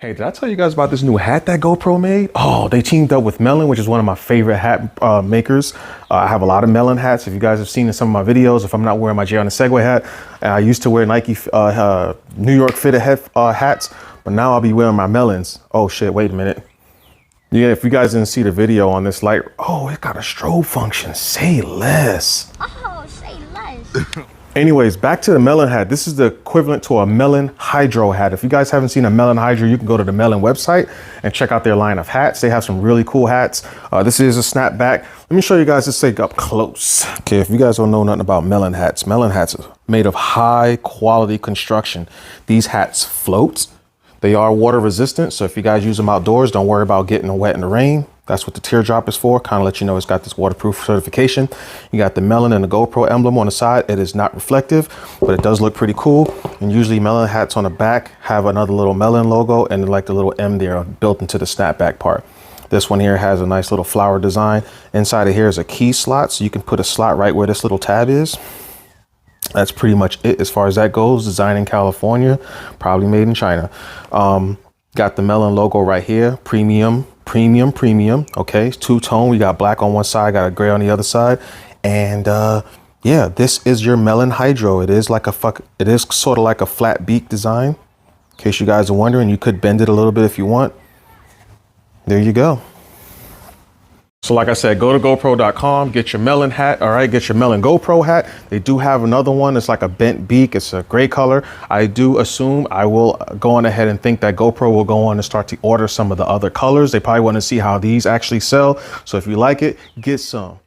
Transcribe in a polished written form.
Hey, did I tell you guys about this new hat that GoPro made? Oh, they teamed up with MELIN, which is one of my favorite hat makers. I have a lot of MELIN hats. If you guys have seen in some of my videos, if I'm not wearing my Jay on the Segway hat, I used to wear Nike New York fitted hats, but now I'll be wearing my Melins. Oh shit, wait a minute. Yeah, if you guys didn't see the video on this light, oh, it got a strobe function. Say less. Oh, say less. Anyways, back to the MELIN hat. This is the equivalent to a MELIN Hydro hat. If you guys haven't seen a MELIN Hydro, you can go to the MELIN website and check out their line of hats. They have some really cool hats. This is a snapback. Let me show you guys this thing up close. Okay, if you guys don't know nothing about MELIN hats are made of high quality construction. These hats float. They are water resistant, so if you guys use them outdoors, don't worry about getting wet in the rain. That's what the teardrop is for, kind of let you know it's got this waterproof certification. You got the MELIN and the GoPro emblem on the side. It is not reflective, but it does look pretty cool. And usually MELIN hats on the back have another little MELIN logo and like the little M there built into the snapback part. This one here has a nice little flower design. Inside of here is a key slot, so you can put a slot right where this little tab is. That's pretty much it as far as that goes. Designed in California, probably made in China. Got the MELIN logo right here. Premium. Okay, it's two-tone. We got black on one side, got a gray on the other side. And yeah, this is your MELIN Hydro. It is sort of like a flat beak design. In case you guys are wondering, you could bend it a little bit if you want. There you go. So like I said, go to GoPro.com, get your MELIN hat, all right? Get your MELIN GoPro hat. They do have another one. It's like a bent beak. It's a gray color. I do assume I will go on ahead and think that GoPro will go on and start to order some of the other colors. They probably want to see how these actually sell. So if you like it, get some.